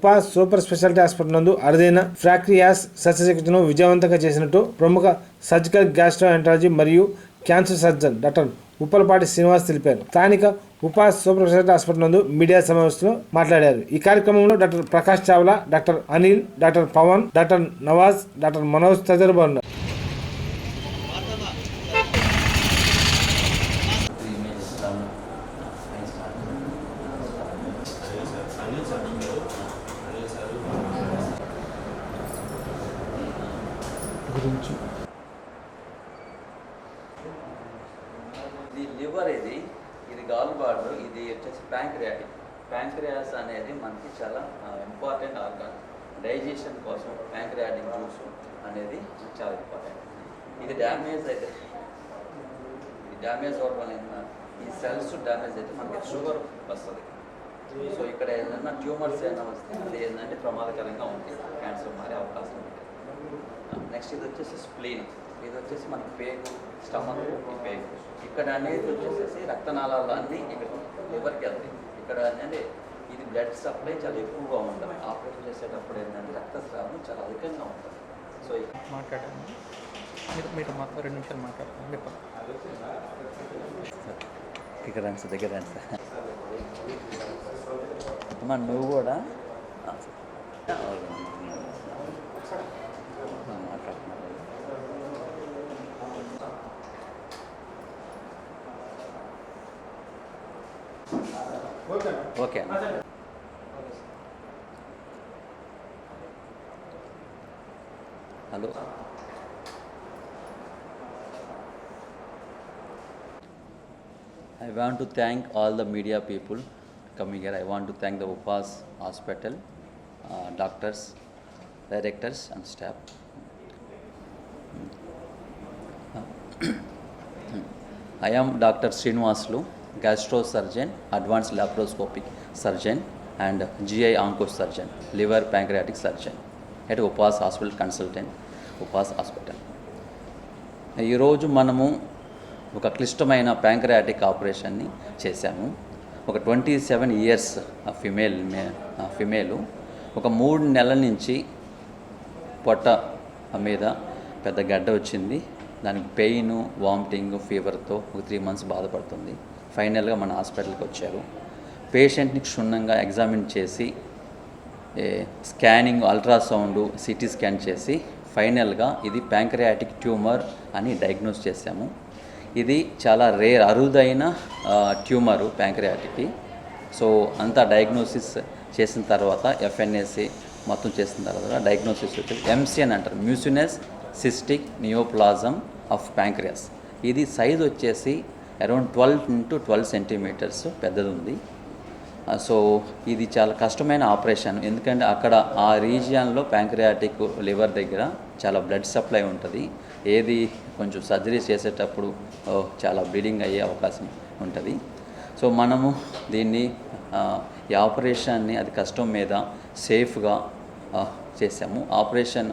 ఉపాస్ super speciality hospital నందు అరుదైన ఫ్రాక్రియాస్ శస్త్రచికిత్సను విజయవంతంగా చేసినట్టు ప్రముఖ సర్జికల్ గ్యాస్ట్రోఎంట్రాలజీ మరియు cancer surgeon doctor Uppalapati Srinivas తెలిపారు. స్థానిక ఉపాస్ సూపర్ స్పెషాలిటీ హాస్పిటల్ నందు మీడియా సమావేశంలో మాట్లాడారు. ఈ కార్యక్రమంలో doctor Prakash Chawla, doctor Anil, doctor Pavan, doctor Nawaz, doctor Manoj తదితరులు ఉన్నారు. ఇది లివర్, ఇది గాల్ బ్లాడర్, ఇది వచ్చేసి ప్యాంక్రియాస్ అనేది మనకి చాలా ఇంపార్టెంట్ ఆర్గాన్. డైజెషన్ కోసం ప్యాంక్రియాటిక్ జ్యూస్ అనేది చాలా ఇంపార్టెంట్. ఇది డ్యామేజ్ అవ్వడం వల్ల ఈ సెల్స్ డ్యామేజ్ అయితే మనకి షుగర్ వస్తుంది. సో ఇక్కడ ఏదైనా ట్యూమర్స్ ఏమైనా వస్తే అది ఏంటంటే ప్రమాదకరంగా ఉంటుంది, క్యాన్సర్ మారే అవకాశం ఉంటుంది. నెక్స్ట్ ఇది వచ్చేసి స్ప్లీన్, ఇది వచ్చేసి మనకి పేగు, స్టమక్, ఈ పేగు ఇక్కడ అనేది వచ్చేసి రక్తనాళాలు అన్నీ ఇక్కడ లివర్కి వెళ్తాయి. ఇక్కడ అనేది ఇది బ్లడ్ సప్లై చాలా ఎక్కువగా ఉంటుంది. ఆపరేషన్ చేసేటప్పుడు ఏంటంటే రక్తస్రావం చాలా అధికంగా ఉంటుంది. సో మాట్లాడండి, మీరు మాకు 2 నిమిషాలు మాట్లాడండి. ఇక్కడ రండి, దగ్గర రండి. అమ్మా నువ్వు కూడా మాట్లాడుతున్నారు. Okay hello. I want to thank all the media people coming here. I want to thank the Upas Hospital, doctors, directors and staff. I am Dr. Srinivaslu, gastrosurgeon, advanced laparoscopic surgeon and GI onco surgeon, liver pancreatic surgeon at Upas Hospital consultant, Upas Hospital. ఈరోజు మనము ఒక క్లిష్టమైన pancreatic ఆపరేషన్ని చేశాము. ఒక 27 years female ఒక 3 నెలల నుంచి పొట్ట మీద పెద్ద గడ్డ వచ్చింది. దానికి పెయిన్, వామిటింగ్, ఫీవర్తో ఒక 3 మంత్స్ బాధపడుతుంది. ఫైనల్గా మన హాస్పిటల్కి వచ్చారు. పేషెంట్ని క్షుణ్ణంగా ఎగ్జామిన్ చేసి స్కానింగ్, అల్ట్రాసౌండ్, సిటీ స్కాన్ చేసి ఫైనల్గా ఇది ప్యాంక్రియాటిక్ ట్యూమర్ అని డయాగ్నోస్ చేశాము. ఇది చాలా అరుదైన ట్యూమరు ప్యాంక్రియాటిక్కి. సో అంతా డయాగ్నోసిస్ చేసిన తర్వాత FNAC మొత్తం చేసిన తర్వాత డయాగ్నోసిస్ వచ్చి MCN అంటారు, మ్యూసినస్ సిస్టిక్ నియోప్లాజమ్ ఆఫ్ ప్యాంక్రియాస్. ఇది సైజ్ వచ్చేసి అరౌండ్ 12 into 12 సెంటీమీటర్స్ పెద్దది ఉంది. సో ఇది చాలా కష్టమైన ఆపరేషన్, ఎందుకంటే అక్కడ ఆ రీజియన్లో ప్యాంక్రియాటిక్ లివర్ దగ్గర చాలా బ్లడ్ సప్లై ఉంటుంది. ఏది కొంచెం సర్జరీ చేసేటప్పుడు చాలా బ్లీడింగ్ అయ్యే అవకాశం ఉంటుంది. సో మనము దీన్ని ఈ ఆపరేషన్ని అది కష్టం మీద సేఫ్గా చేసాము. ఆపరేషన్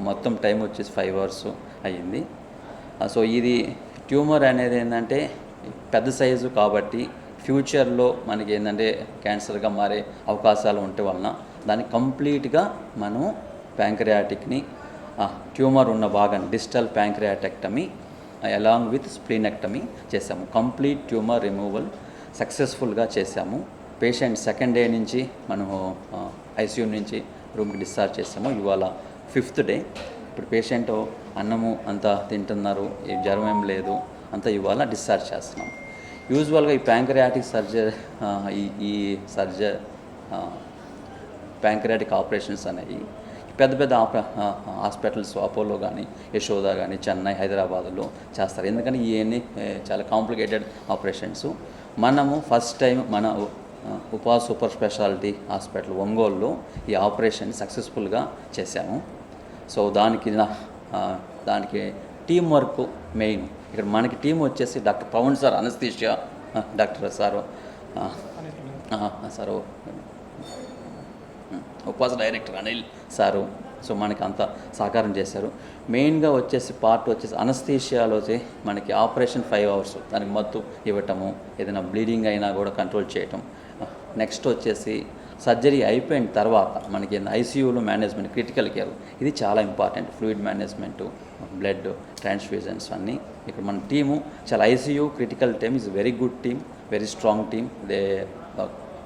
మొత్తం టైం వచ్చేసి 5 hours అయ్యింది. సో ఇది ట్యూమర్ అనేది ఏంటంటే పెద్ద సైజు కాబట్టి ఫ్యూచర్లో మనకి ఏంటంటే క్యాన్సర్గా మారే అవకాశాలు ఉంటే వలన దాన్ని కంప్లీట్గా మనం ప్యాంక్రియాటిక్ని ట్యూమర్ ఉన్న భాగాన్ని డిజిటల్ ప్యాంక్రియాటెక్టమీ అలాంగ్ విత్ స్ప్లీనెక్టమీ చేసాము. కంప్లీట్ ట్యూమర్ రిమూవల్ సక్సెస్ఫుల్గా చేసాము. పేషెంట్ 2nd day నుంచి మనము ICU నుంచి రూమ్కి డిశ్చార్జ్ చేసాము. ఇవాళ 5th day. ఇప్పుడు పేషెంట్ అన్నము అంతా తింటున్నారు, జ్వరం ఏం లేదు, అంతా ఇవాళ డిశ్చార్జ్ చేస్తున్నాం. యూజువల్గా ఈ ప్యాంక్రియాటిక్ ప్యాంక్రియాటిక్ ఆపరేషన్స్ అనేవి పెద్ద పెద్ద హాస్పిటల్స్, అపోలో కానీ, యశోద కానీ, చెన్నై, హైదరాబాద్లో చేస్తారు. ఎందుకంటే ఇవన్నీ చాలా కాంప్లికేటెడ్ ఆపరేషన్స్. మనము ఫస్ట్ టైం మన ఉపాస్ సూపర్ స్పెషాలిటీ హాస్పిటల్ ఒంగోలులో ఈ ఆపరేషన్ సక్సెస్ఫుల్గా చేశాము. సో దానికి టీం వర్క్ మెయిన్. ఇక్కడ మనకి టీం వచ్చేసి doctor Pavan sir anaesthesia, doctor sir Upas director Anil sir. So మనకి అంతా సహకారం చేశారు. మెయిన్గా వచ్చేసి పార్ట్ వచ్చేసి అనస్థీషియాలో మనకి ఆపరేషన్ 5 hours, దానికి మత్తు ఇవ్వటము, ఏదైనా బ్లీడింగ్ అయినా కూడా కంట్రోల్ చేయటం. నెక్స్ట్ వచ్చేసి సర్జరీ అయిపోయిన తర్వాత మనకి ఐసీయూలో మేనేజ్మెంట్, క్రిటికల్ కేర్ ఇది చాలా important. Fluid management, blood transfusions అన్నీ ఇక్కడ మన టీము చాలా ICU critical team is very good team, very strong team. They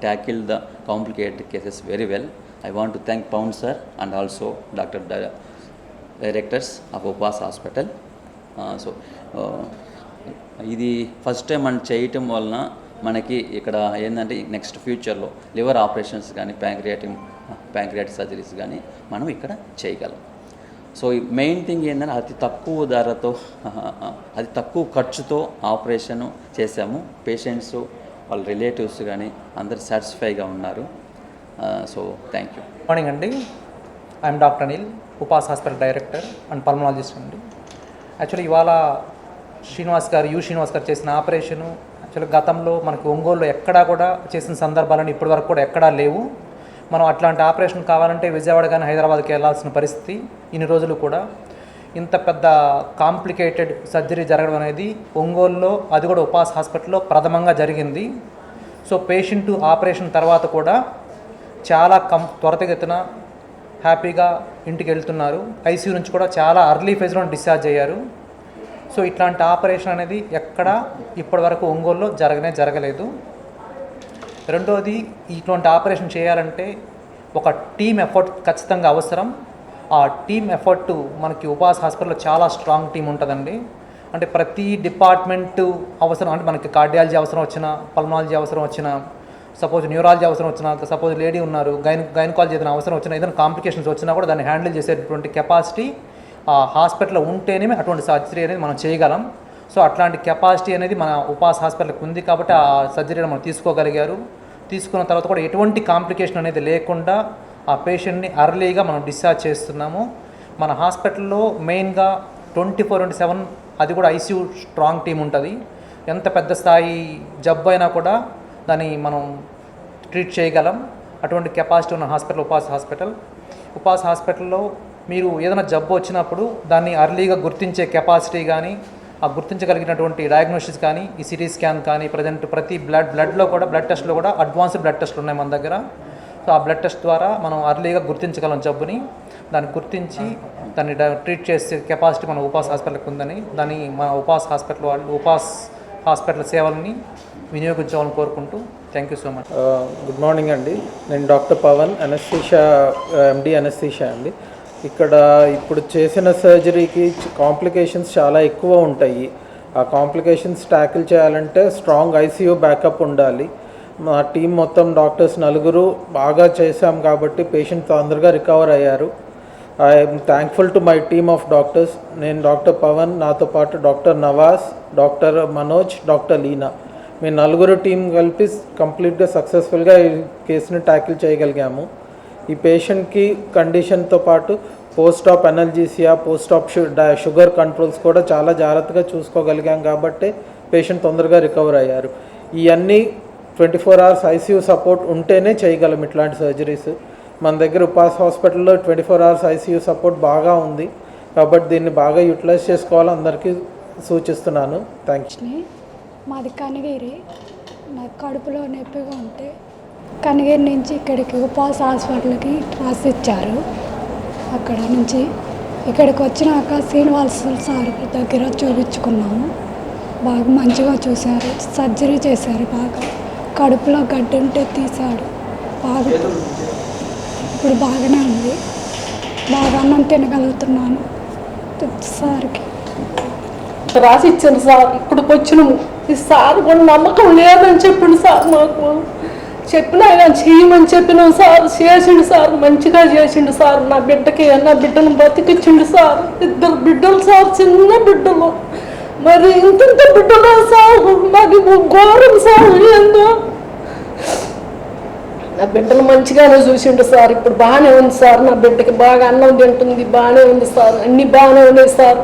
tackle the complicated cases very well. I want to thank Pound sir and also Dr. Directors of Upas Hospital. ఇది first time మనం చేయటం వలన మనకి ఇక్కడ ఏంటంటే next ఫ్యూచర్లో liver operations కానీ pancreatic surgeries కానీ మనం ఇక్కడ చేయగలం. సో మెయిన్ థింగ్ ఏంటంటే అతి తక్కువ ధరతో అతి తక్కువ ఖర్చుతో ఆపరేషన్ చేసాము. పేషెంట్స్ వాళ్ళ రిలేటివ్స్ కానీ అందరు సాటిస్ఫైగా ఉన్నారు. So thank you. Good morning అండి. I'm doctor Anil, Upas hospital director and pulmonologist అండి. యాక్చువల్లీ ఇవాళ శ్రీనివాస్ గారు చేసిన ఆపరేషను యాక్చువల్లీ గతంలో మనకి ఒంగోలులో ఎక్కడా కూడా చేసిన సందర్భాలను ఇప్పటి వరకు కూడా ఎక్కడా లేవు. మనం అట్లాంటి ఆపరేషన్ కావాలంటే విజయవాడ కానీ హైదరాబాద్కి వెళ్ళాల్సిన పరిస్థితి. ఇన్ని రోజులు కూడా ఇంత పెద్ద కాంప్లికేటెడ్ సర్జరీ జరగడం అనేది ఒంగోలులో, అది కూడా ఉపాస్ హాస్పిటల్లో ప్రథమంగా జరిగింది. సో పేషెంట్ ఆపరేషన్ తర్వాత కూడా చాలా త్వరితగతిన హ్యాపీగా ఇంటికి వెళ్తున్నారు. ఐసీయూ నుంచి కూడా చాలా అర్లీ ఫేజ్లో డిశ్చార్జ్ అయ్యారు. సో ఇట్లాంటి ఆపరేషన్ అనేది ఎక్కడ ఇప్పటి వరకు ఒంగోలులో జరగలేదు. రెండోది, ఇట్లాంటి ఆపరేషన్ చేయాలంటే ఒక టీమ్ ఎఫర్ట్ ఖచ్చితంగా అవసరం. ఆ టీమ్ ఎఫర్ట్ మనకి ఉపాస్ హాస్పిటల్లో చాలా స్ట్రాంగ్ టీం ఉంటుందండి. అంటే ప్రతి డిపార్ట్మెంటు అవసరం, అంటే మనకి కార్డియాలజీ అవసరం వచ్చినా, పల్మనాలజీ అవసరం వచ్చినా, సపోజ్ న్యూరాలజీ అవసరం వచ్చినా, సపోజ్ లేడీ ఉన్నారు గైనకాలజీ ఏదైనా అవసరం వచ్చినా, ఏదైనా కాంప్లికేషన్స్ వచ్చినా కూడా దాన్ని హ్యాండిల్ చేసేటటువంటి కెపాసిటీ ఆ హాస్పిటల్లో ఉంటేనే అటువంటి సర్జరీ అనేది మనం చేయగలం. సో అట్లాంటి కెపాసిటీ అనేది మన ఉపాస్ హాస్పిటల్కి ఉంది కాబట్టి ఆ సర్జరీని మనం తీసుకోగలిగారు. తీసుకున్న తర్వాత కూడా ఎటువంటి కాంప్లికేషన్ అనేది లేకుండా ఆ పేషెంట్ని అర్లీగా మనం డిశ్చార్జ్ చేస్తున్నాము. మన హాస్పిటల్లో మెయిన్గా 24/7 అది కూడా ఐసీయూ స్ట్రాంగ్ టీం ఉంటుంది. ఎంత పెద్ద స్థాయి జబ్బు అయినా కూడా దాన్ని మనం ట్రీట్ చేయగలం. అటువంటి కెపాసిటీ ఉన్న హాస్పిటల్ ఉపాస్ హాస్పిటల్లో మీరు ఏదైనా జబ్బు వచ్చినప్పుడు దాన్ని అర్లీగా గుర్తించే కెపాసిటీ కానీ, ఆ గుర్తించగలిగినటువంటి డయాగ్నోసిస్ కానీ, ఈ సిటీ స్కాన్ కానీ, ప్రతి బ్లడ్లో కూడా బ్లడ్ టెస్ట్లో కూడా అడ్వాన్స్డ్ బ్లడ్ టెస్ట్లు ఉన్నాయి మన దగ్గర. సో ఆ బ్లడ్ టెస్ట్ ద్వారా మనం అర్లీగా గుర్తించగలం జబ్బుని. దాన్ని గుర్తించి దాన్ని ట్రీట్ చేసే కెపాసిటీ మన ఉపాస్ హాస్పిటల్కి ఉందని, దాన్ని మన ఉపాస్ హాస్పిటల్ సేవల్ని వినియోగించాలని కోరుకుంటూ thank you so much. Good morning అండి. నేను డాక్టర్ పవన్, అనస్థీషియా ఎండి అనస్థీషియా అండి. ఇక్కడ ఇప్పుడు చేసిన సర్జరీకి కాంప్లికేషన్స్ చాలా ఎక్కువ ఉంటాయి. ఆ కాంప్లికేషన్స్ ట్యాకిల్ చేయాలంటే స్ట్రాంగ్ ఐసీయూ బ్యాకప్ ఉండాలి. మా టీం మొత్తం డాక్టర్స్ 4 బాగా చేశాం కాబట్టి పేషెంట్ తొందరగా రికవర్ అయ్యారు. I'm thankful to my team of doctors. నేను డాక్టర్ పవన్, నాతో పాటు doctor Nawaz, doctor Manoj, doctor Leena, మీ 4 టీం కలిపి కంప్లీట్గా సక్సెస్ఫుల్గా ఈ కేసుని ట్యాకిల్ చేయగలిగాము. ఈ పేషెంట్కి కండిషన్తో పాటు post op analgesia, post op sugar controls కూడా చాలా జాగ్రత్తగా చూసుకోగలిగాం కాబట్టి పేషెంట్ తొందరగా రికవర్ అయ్యారు. ఇవన్నీ 24 hours ఐసీయూ సపోర్ట్ ఉంటేనే చేయగలం ఇట్లాంటి సర్జరీస్. మన దగ్గర ఉపాస్ హాస్పిటల్లో 24 hours ఐసీయూ సపోర్ట్ బాగా ఉంది కాబట్టి దీన్ని బాగా యూటిలైజ్ చేసుకోవాలని అందరికీ సూచిస్తున్నాను. థ్యాంక్స్. మాది కనిగిరి. నాకు కడుపులో నొప్పిగా ఉంటే కనిగిరి నుంచి ఇక్కడికి ఉపాస్ హాస్పిటల్కి రాసిచ్చారు. అక్కడ నుంచి ఇక్కడికి వచ్చినాక శ్రీనివాస్ సార్ దగ్గర చూపించుకున్నాము. బాగా మంచిగా చూశారు, సర్జరీ చేశారు. బాగా కడుపులో గడ్డి ఉంటే తీశాడు. బాగా ఇప్పుడు బాగానే ఉంది. బాగా అన్నం తినగలుగుతున్నాను. సార్కి రాసి ఇచ్చాను సార్. ఇప్పటికి వచ్చినాము. ఈ సార్ కూడా నమ్మకం లేదని చెప్పిండు సార్. మాకు చెప్పినా ఆయన చేయమని చెప్పినాం సార్. చేసిండు సార్, మంచిగా చేసిండు సార్. నా బిడ్డను బతికిచ్చిండు సార్. 2 బిడ్డలు సార్, చిన్న బిడ్డలు. మరి ఇంత బిడ్డలు సార్, మాకు ఘోరం సార్. ఏందో నా బిడ్డను మంచిగానే చూసిండు సార్. ఇప్పుడు బాగానే ఉంది సార్. నా బిడ్డకి బాగా అన్నం తింటుంది, బాగానే ఉంది సార్. అన్నీ బాగానే ఉన్నాయి సార్.